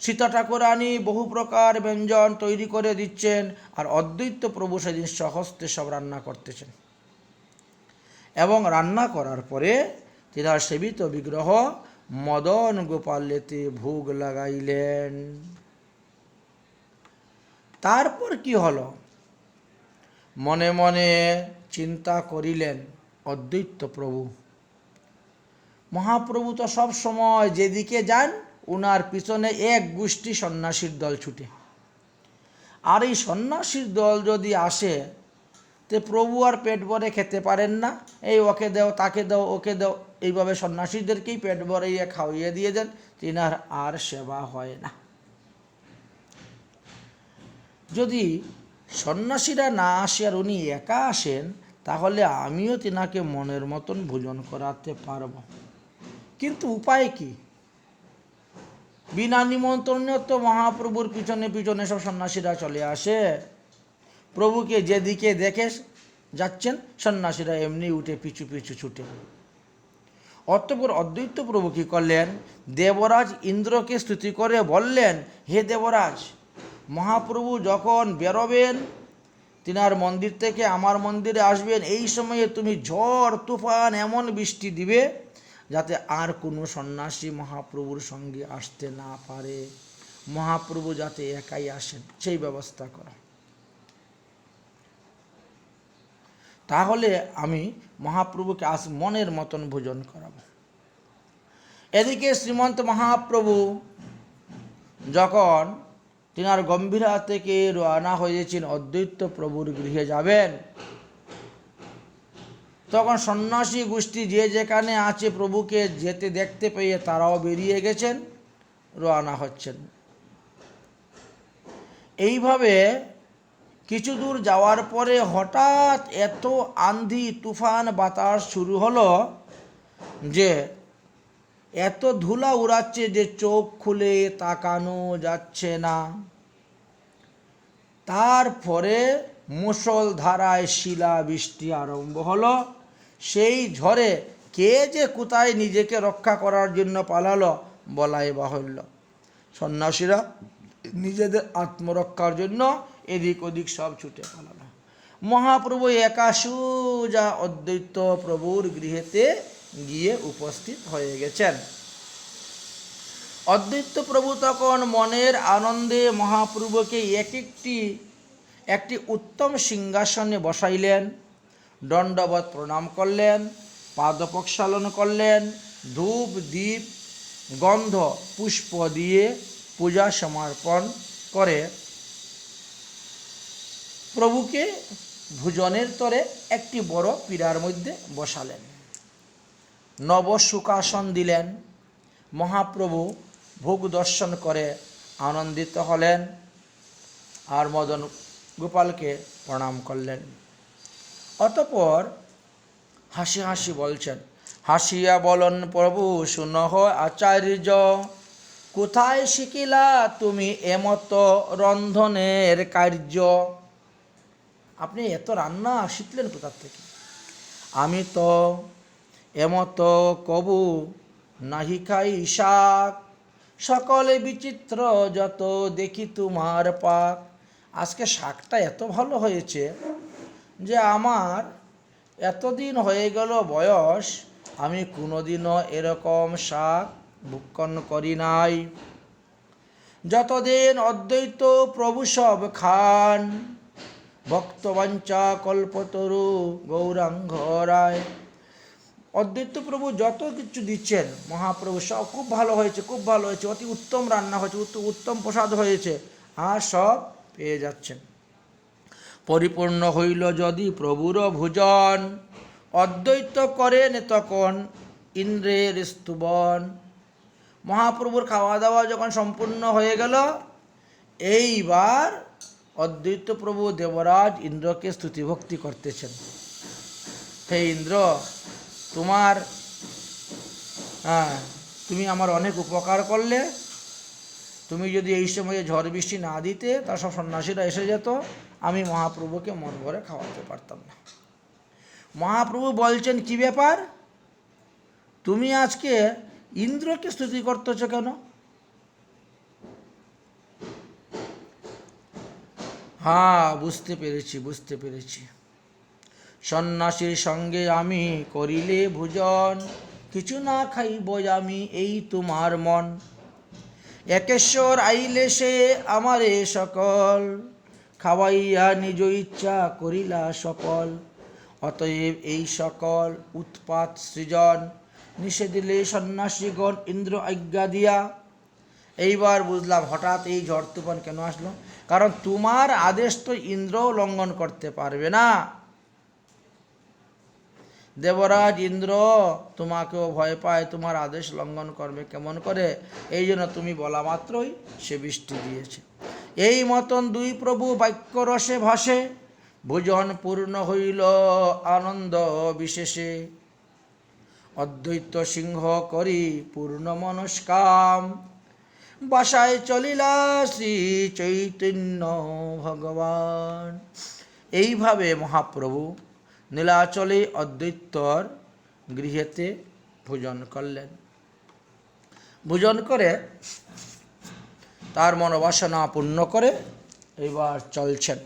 সীতা ঠাকুরানী বহু প্রকার ব্যঞ্জন তৈরি করে দিচ্ছেন, আর অদ্বৈত প্রভু সেদিন স্বহস্তে সব রান্না করতেছেন। এবং রান্না করার পরে তিনার সেবিত বিগ্রহ মদন গোপালেতে ভোগ লাগাইলেন। তারপর কি হলো? মনে মনে চিন্তা করিলেন অদ্বৈত প্রভু, মহাপ্রভু তো সব সময় যেদিকে যান উনার পিছনে 1 গোষ্ঠী সন্ন্যাসীর দল ছুটে। আর এই সন্ন্যাসীর দল যদি আসে, তে প্রভু আর পেট ভরে খেতে পারেন না, এই ওকে দাও তাকে দাও ওকে দাও, এইভাবে সন্ন্যাসীদেরকেই পেট ভরাইয়ে খাওয়িয়ে দিয়ে দেন, তিনার আর সেবা হয় না। যদি সন্ন্যাসীরা না আসে আর উনি একা আসেন, তাহলে আমিও তিনাকে মনের মতন ভোজন করাতে পারব। কিন্তু উপায় কি? বিনা নিমন্ত্রণে তো মহাপ্রভুর পিছনে পিছনে সব সন্ন্যাসীরা চলে আসে। প্রভুকে যেদিকে দেখে যাচ্ছেন সন্ন্যাসীরা এমনি উঠে পিছু পিছু ছুটে। অতঃপর অদ্বৈত প্রভু কী করলেন? দেবরাজ ইন্দ্রকে স্তুতি করে বললেন, হে দেবরাজ, মহাপ্রভু যখন বেরোবেন তিনার মন্দির থেকে আমার মন্দিরে আসবেন, এই সময়ে তুমি ঝড় তুফান এমন বৃষ্টি দিবে যাতে আর কোনো সন্ন্যাসী মহাপ্রভুর সঙ্গে আসতে না পারে, মহাপ্রভু যাতে একাই আসেন সেই ব্যবস্থা করো। তাহলে আমি মহাপ্রভুকে আজ মনের মতন ভোজন করাবো। এদিকে শ্রীমন্ত মহাপ্রভু যখন তিনার গম্ভীরা থেকে রওনা হয়েছেন অদ্বৈত প্রভুর গৃহে যাবেন, তখন সন্ন্যাসী গোষ্ঠী যে যেখানে আছে প্রভুকে যেতে দেখতে পেয়ে তারাও বেরিয়ে গেছেন, রওনা হচ্ছেন। এইভাবে কিছু দূর যাওয়ার পরে হঠাৎ এত আন্ধি তুফান বাতাস শুরু হলো যে এত ধুলা উড়াচ্ছে যে চোখ খুলে তাকানো যাচ্ছে না। তারপরে মুষলধারায় শিলা বৃষ্টি আরম্ভ হলো। সেই ঝড়ে কে যে কোথায় নিজেকে রক্ষা করার জন্য পালালো বলাই বাহুল্য। সন্ন্যাসীরা নিজেদের আত্মরক্ষার জন্য এদিক ওদিক সব ছুটে পালালো। মহাপ্রভু একা সোজা অদ্বৈত প্রভুর গৃহেতে গিয়ে উপস্থিত হয়ে গেছেন। অদ্বৈত প্রভু তখন মনের আনন্দে মহাপ্রভুকে একটি উত্তম সিংহাসনে বসাইলেন, দণ্ডবত প্রণাম করলেন, পাদপ্রক্ষালন করলেন, ধূপ দীপ গন্ধ পুষ্প দিয়ে পূজা সমর্পণ করে প্রভুকে ভোজনের তরে একটি বড় পীড়ার মধ্যে বসালেন, নব সুখাসন দিলেন। মহাপ্রভু ভোগ দর্শন করে আনন্দিত হলেন আর মদন গোপালকে প্রণাম করলেন। অতঃপর হাসি হাসি বলছেন, হাসিয়া বলন প্রভু শুনহ আচার্য, কোথায় শিখিলা তুমি এমত রন্ধনের কার্য? আপনি এত রান্না শিখলেন কোথার থেকে? আমি তো এমত কবু নাহি খাই শাক, সকলে বিচিত্র যত দেখি তোমার পাক। আজকে শাকটা এত ভালো হয়েছে যে আমার এতদিন হয়ে গেল বয়স, আমি কোনোদিনও এরকম শাক ভক্ষণ করি নাই। যতদিন অদ্বৈত প্রভু সব খান, ভক্তবাঞ্ছা কল্পতরু গৌরাঙ্গ রায়। অদ্বৈত প্রভু যত কিছু দিচ্ছেন মহাপ্রভু সব খুব ভালো হয়েছে, খুব ভালো হয়েছে, অতি উত্তম রান্না হয়েছে, উত্তম প্রসাদ হয়েছে, আর সব পেয়ে যাচ্ছেন। পরিপূর্ণ হইল যদি প্রভুর ভোজন, অদ্বৈত করেন তখন ইন্দ্রের স্তুবন। মহাপ্রভুর খাওয়া দাওয়া যখন সম্পূর্ণ হয়ে গেল, এইবার অদ্বৈত প্রভু দেবরাজ ইন্দ্রকে স্তুতি ভক্তি করতেছেন। হে ইন্দ্র, তুমি আমার অনেক উপকার করলে। তুমি যদি এই সময়ে ঝড় বৃষ্টি না দিতে, তার সব সন্ন্যাসীরা এসে যেত, আমি মহাপ্রভুকে মন ভরে খাওয়াতে পারতাম না। মহাপ্রভু বলছেন, কি ব্যাপার, তুমি আজকে ইন্দ্রকে স্তুতি করতেছ কেন? হ্যাঁ, বুঝতে পেরেছি। সন্ন্যাসীর সঙ্গে আমি করিলে ভোজন, কিছু না খাইব আমি এই তোমার মন। একেশ্বর আইলে সে আমারে সকল, খাওয়াইয়া নিজ ইচ্ছা করিলা সফল। অতএব এই সকল উৎপাত সৃজন, নিষেধিলে সন্ন্যাসীগণ ইন্দ্র আজ্ঞা দিয়া। এইবার বুঝলাম হঠাৎ এই ঝড় তুফান কেন আসলো, কারণ তোমার আদেশ তো ইন্দ্র লঙ্ঘন করতে পারবে না। দেবরাজ ইন্দ্র তোমাকেও ভয় পায়, তোমার আদেশ লঙ্ঘন করবে কেমন করে, এই জন্য তুমি বলা মাত্রই সে বৃষ্টি দিয়েছে। এই মতন দুই প্রভু বাক্য রসে ভাসে, ভোজন পূর্ণ হইল আনন্দ বিশেষে। অদ্বৈত সিংহ করি পূর্ণ মনস্কাম, বাসায় চলিলা শ্রী চৈতন্য ভগবান। এইভাবে মহাপ্রভু নীলাচলে অদ্বৈতর গৃহেতে ভোজন করলেন। ভোজন করে তার মনোবাসনা পূর্ণ করে এবার চলছেন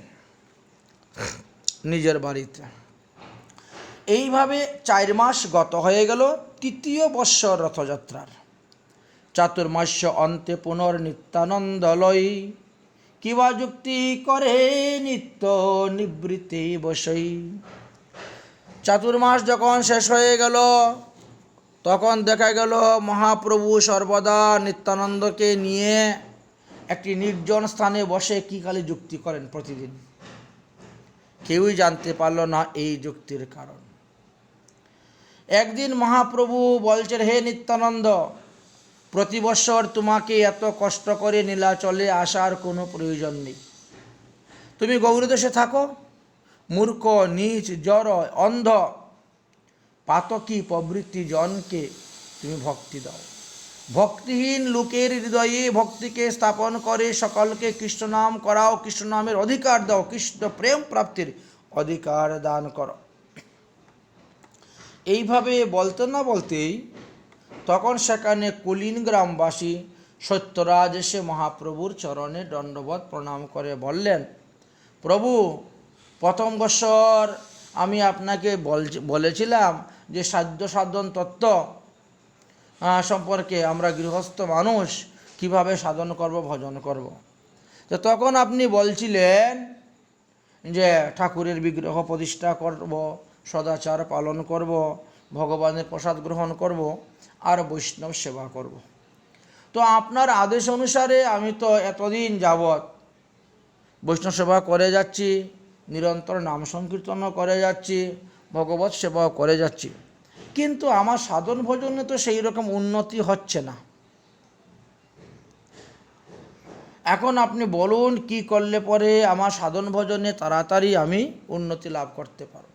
নিজের বাড়িতে। এইভাবে 4 মাস গত হয়ে গেল তৃতীয় বৎসর রথযাত্রার। চাতুর্মাস্য অন্তে পুনর্নিত্যানন্দ লয়, কিবা যুক্তি করে নিত্য নিবৃত্তি বসই। চাতুর্মাস যখন শেষ হয়ে গেল তখন দেখা গেল মহাপ্রভু সর্বদা নিত্যানন্দকে নিয়ে একটি নির্জন স্থানে বসে কি খালি যুক্তি করেন প্রতিদিন। কেউই জানতে পারল না এই যুক্তির কারণ। একদিন মহাপ্রভু বলছেন, হে নিত্যানন্দ, প্রতি বৎসর তোমাকে এত কষ্ট করে নীলাচলে আসার কোনো প্রয়োজন নেই। তুমি গৌরদেশে থাকো, মূর্খ নীচ জড় অন্ধ পাতকী প্রবৃত্তি জনকে তুমি ভক্তি দাও। ভক্তিহীন লোকের হৃদয়ে ভক্তিকে স্থাপন করে সকলকে কৃষ্ণ নাম করাও, কৃষ্ণ নামের অধিকার দাও, কৃষ্ণ প্রেম প্রাপ্তির অধিকার দান করো। এইভাবে বলতে না বলতেই তখন সেখানে কুলীন গ্রামবাসী সত্যরাজ এসে মহাপ্রভুর চরণে দণ্ডবত প্রণাম করে বললেন, প্রভু, প্রথম বৎসর আমি আপনাকে বলেছিলাম যে সাধ্য সাধন তত্ত্ব সম্পর্কে আমরা গৃহস্থ মানুষ কিভাবে সাধন করব, ভজন করব। তো তখন আপনি বলছিলেন যে ঠাকুরের বিগ্রহ প্রতিষ্ঠা করব, সদাচার পালন করব, ভগবানের প্রসাদ গ্রহণ করব আর বৈষ্ণব সেবা করব। তো আপনার আদেশ অনুসারে আমি তো এতদিন যাবৎ বৈষ্ণব সেবা করে যাচ্ছি, নিরন্তর নাম সংকীর্তনও করে যাচ্ছি, ভগবত সেবাও করে যাচ্ছি, কিন্তু আমার সাধন ভজনে তো সেই রকম উন্নতি হচ্ছে না। এখন আপনি বলুন কি করলে পরে আমার সাধন ভজনে তাড়াতাড়ি আমি উন্নতি লাভ করতে পারব।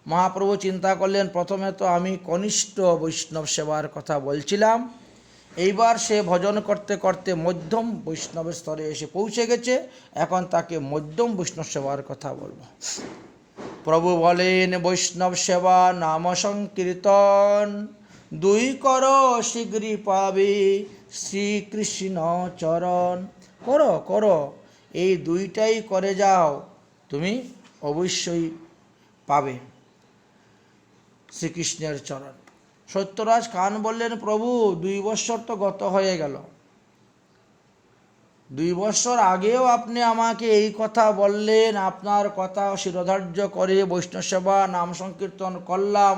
মহাপ্রভু চিন্তা করলেন, প্রথমে তো আমি কনিষ্ঠ বৈষ্ণব সেবার কথা বলছিলাম, এইবার সে ভজন করতে করতে মধ্যম বৈষ্ণবের স্তরে এসে পৌঁছে গেছে, এখন তাকে মধ্যম বৈষ্ণব সেবার কথা বলবো। প্রভু বলেন, বৈষ্ণব সেবা নাম সংকীর্তন, দুই করো শীঘ্রই পাবে শ্রীকৃষ্ণ চরণ। করো করো, এই দুইটাই করে যাও, তুমি অবশ্যই পাবে শ্রীকৃষ্ণের চরণ। সত্যরাজ খান বললেন, প্রভু 2 বৎসর তো গত হয়ে গেল, 2 বৎসর আগেও আপনি আমাকে এই কথা বললেন, আপনার কথা শিরোধার্য করে বৈষ্ণব সেবা নাম সংকীর্তন করলাম,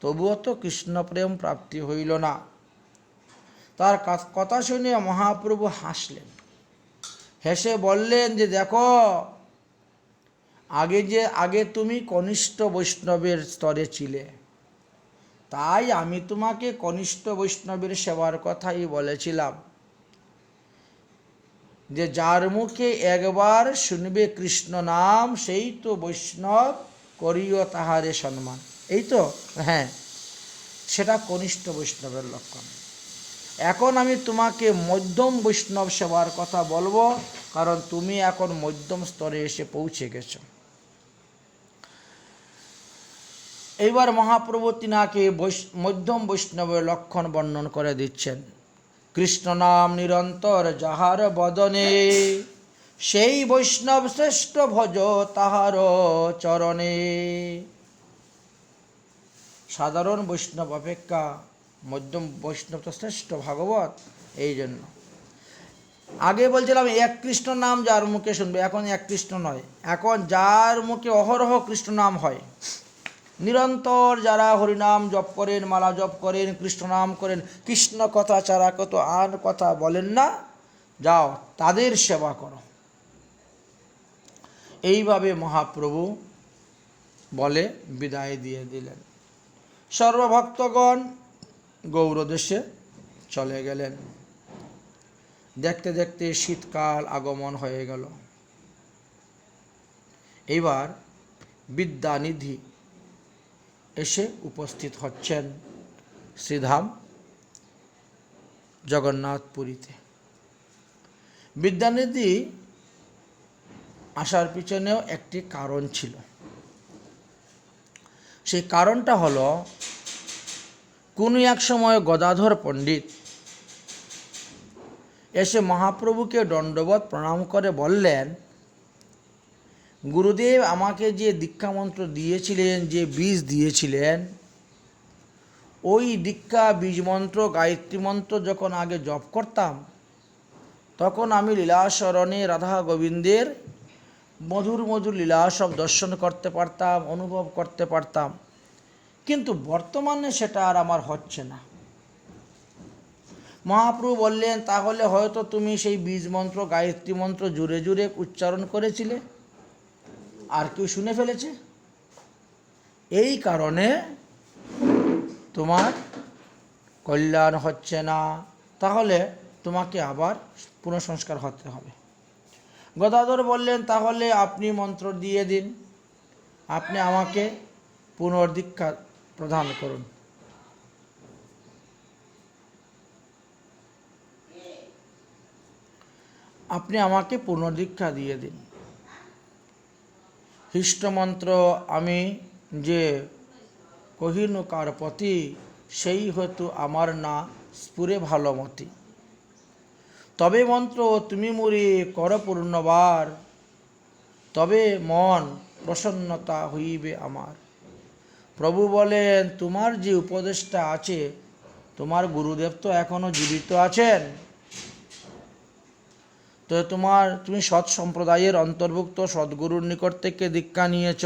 তবুও তো কৃষ্ণ প্রেম প্রাপ্তি হইল না। তার কথা শুনে মহাপ্রভু হাসলেন, হেসে বললেন যে দেখো, আগে তুমি কনিষ্ঠ বৈষ্ণবের স্তরে ছিলে, তাই আমি তোমাকে কনিষ্ঠ বৈষ্ণবের সেবার কথাই বলেছিলাম, যে যার মুখে একবার শুনবে কৃষ্ণ নাম, সেই তো বৈষ্ণব, করিও তাহারে সম্মান। এই তো, হ্যাঁ, সেটা কনিষ্ঠ বৈষ্ণবের লক্ষণ। এখন আমি তোমাকে মধ্যম বৈষ্ণব সেবার কথা বলবো, কারণ তুমি এখন মধ্যম স্তরে এসে পৌঁছে গেছ। এইবার মহাপ্রভু তিনাকে মধ্যম বৈষ্ণবের লক্ষণ বর্ণন করে দিচ্ছেন। কৃষ্ণ নাম নিরন্তর যাহার বদনে, সেই বৈষ্ণব শ্রেষ্ঠ ভজ তাহার চরণে। সাধারণ বৈষ্ণব অপেক্ষা মধ্যম বৈষ্ণব তো শ্রেষ্ঠ ভাগবত। এই জন্য আগে বলছিলাম এক কৃষ্ণ নাম যার মুখে শুনবে, এখন এক কৃষ্ণ নয়, এখন যার মুখে অহরহ কৃষ্ণ নাম হয়, নিরন্তর যারা হরিনাম জপ করেন, মালা জপ করেন, কৃষ্ণ নাম করেন, কৃষ্ণ কথা ছাড়া কত আর কথা বলেন না, যাও তাদের সেবা করো। এইভাবে মহাপ্রভু বলে বিদায় দিয়ে দিলেন। সর্বভক্তগণ গৌড়দেশে চলে গেলেন। দেখতে দেখতে শীতকাল আগমন হয়ে গেল। এইবার বিদ্যানিধি এসে উপস্থিত হচ্ছেন শ্রীধাম জগন্নাথপুরীতে। বিদ্যানিধি আসার পিছনেও একটি কারণ ছিল। সেই কারণটা হলো, কোনো এক সময় গদাধর পণ্ডিত এসে মহাপ্রভুকে দণ্ডবত প্রণাম করে বললেন, গুরুদেব আমাকে যে দীক্ষামন্ত্র দিয়েছিলেন, যে বীজ দিয়েছিলেন, ওই দীক্ষা বীজ মন্ত্র গায়ত্রী মন্ত্র যখন আগে জপ করতাম, তখন আমি লীলাস্মরণে রাধা গোবিন্দের মধুর মধুর লীলা সব দর্শন করতে পারতাম, অনুভব করতে পারতাম, কিন্তু বর্তমানে সেটা আর আমার হচ্ছে না। মহাপ্রভু বললেন, তাহলে হয়তো তুমি সেই বীজ মন্ত্র গায়ত্রী মন্ত্র জুড়ে জুড়ে উচ্চারণ করেছিলে, আর কেউ শুনে ফেলেছে, এই কারণে তোমার কল্যাণ হচ্ছে না, তাহলে তোমাকে আবার পুনঃসংস্কার হতে হবে। গদাধর বললেন, তাহলে আপনি মন্ত্র দিয়ে দিন, আপনি আমাকে পুনর্দীক্ষা প্রদান করুন। আপনি আমাকে পুনর্দীক্ষা দিয়ে দিন। হৃষ্টমন্ত্র আমি যে কহিনু কার পতি, সেই হয়তো আমার না স্ফুরে ভালোমতি। তবে মন্ত্র তুমি মুড়ি কর পূর্ণবার, তবে মন প্রসন্নতা হইবে আমার। প্রভু বলেন, তোমার যে উপদেশটা আছে, তোমার গুরুদেব তো এখনো জীবিত আছেন, তো তুমি সৎ সম্প্রদায়ের অন্তর্ভুক্ত, সদ্গুরুর নিকট থেকে দীক্ষা নিয়েছ,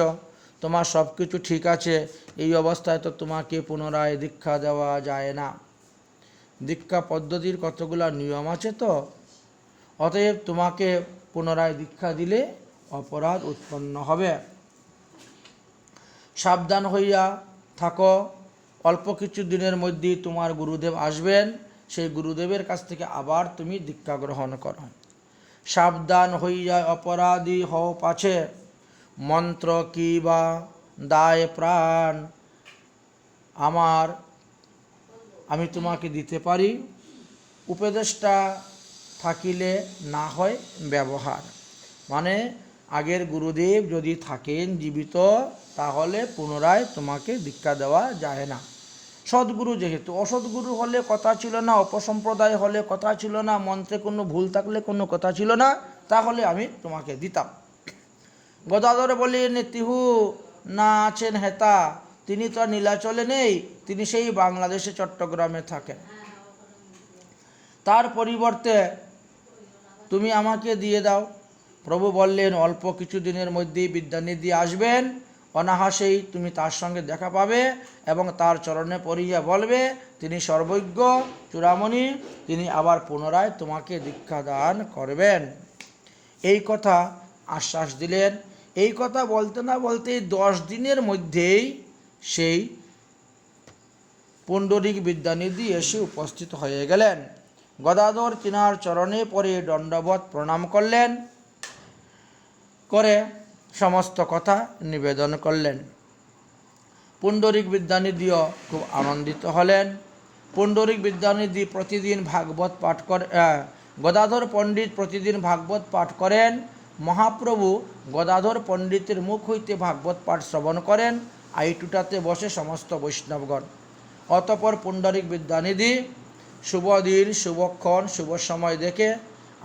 তোমার সব কিছু ঠিক আছে, এই অবস্থায় তো তোমাকে পুনরায় দীক্ষা দেওয়া যায় না। দীক্ষা পদ্ধতির কতগুলো নিয়ম আছে, তো অতএব তোমাকে পুনরায় দীক্ষা দিলে অপরাধ উৎপন্ন হবে। সাবধান হইয়া থাকো, অল্প কিছু দিনের মধ্যেই তোমার গুরুদেব আসবেন, সেই গুরুদেবের কাছ থেকে আবার তুমি দীক্ষা গ্রহণ করো। সাবধান হইয়া অপরাধী হও পাছে, মন্ত্র কি বা দায় প্রাণ আমি তোমাকে দিতে পারি, উপদেশটা থাকিলে না হয় ব্যবহার। মানে আগের গুরুদেব যদি থাকেন জীবিত, তাহলে পুনরায় তোমাকে দীক্ষা দেওয়া যায় না। সদ্গুরু যেহেতু, অসৎগুরু হলে কথা ছিল না, অপসম্প্রদায় হলে কথা ছিল না, মন্ত্রে কোনো ভুল থাকলে কোনো কথা ছিল না, তাহলে আমি তোমাকে দিতাম। গদাধর বলেন, তিহু না আছেন হেতা, তিনি তো আর নীলাচলে নেই, তিনি সেই বাংলাদেশে চট্টগ্রামে থাকেন। তার পরিবর্তে তুমি আমাকে দিয়ে দাও। প্রভু বললেন, অল্প কিছু দিনের মধ্যেই বিদ্যানিধি আসবেন, অনাহাসেই তুমি তার সঙ্গে দেখা পাবে এবং তার চরণে পড়িয়া বলবে, তিনি সর্বজ্ঞ চূড়ামণি, তিনি আবার পুনরায় তোমাকে দীক্ষা দান করবেন। এই কথা আশ্বাস দিলেন। এই কথা বলতে না বলতেই 10 দিনের মধ্যেই সেই পুণ্ডরিক বিদ্যানিধি এসে উপস্থিত হয়ে গেলেন। গদাধর তিনার চরণে পড়ে দণ্ডবত প্রণাম করলেন, করে সমস্ত কথা নিবেদন করলেন। পুণ্ডরিক বিদ্যানিধিও খুব আনন্দিত হলেন। পুণ্ডরিক বিদ্যানিধি প্রতিদিন ভাগবত পাঠ করে, গদাধর পণ্ডিত প্রতিদিন ভাগবত পাঠ করেন। মহাপ্রভু গদাধর পণ্ডিতের মুখ হইতে ভাগবত পাঠ শ্রবণ করেন আইটুটাতে বসে সমস্ত বৈষ্ণবগণ। অতঃপর পুণ্ডরিক বিদ্যানিধি শুভ দিন, শুভক্ষণ, শুভ সময় দেখে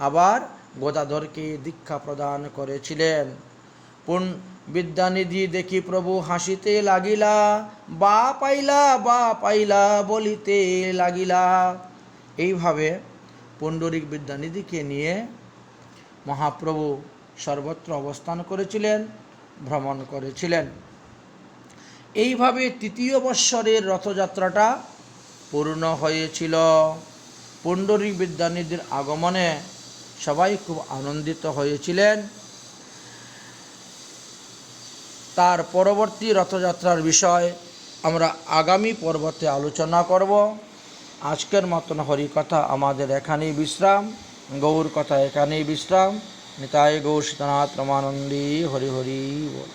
আবার গদাধরকে দীক্ষা প্রদান করেছিলেন। বিদ্যানিধি দেখি প্রভু হাসিতে লাগিলা, বা পাইলা বলিতে লাগিলা। এইভাবে পুণ্ডরিক বিদ্যানিধিকে নিয়ে মহাপ্রভু সর্বত্র অবস্থান করেছিলেন, ভ্রমণ করেছিলেন। এইভাবে 3য় বৎসরের রথযাত্রাটা পূর্ণ হয়েছিল। পুণ্ডরিক বিদ্যানিধির আগমনে সবাই খুব আনন্দিত হয়েছিলেন। তার পরবর্তী রথযাত্রার বিষয় আমরা আগামী পর্বতে আলোচনা করব। আজকের মতন হরিকথা আমাদের এখানেই বিশ্রাম, গৌর কথা এখানেই বিশ্রাম। নিতাই গৌর সীতানাথ রমানন্দী হরি হরি বল।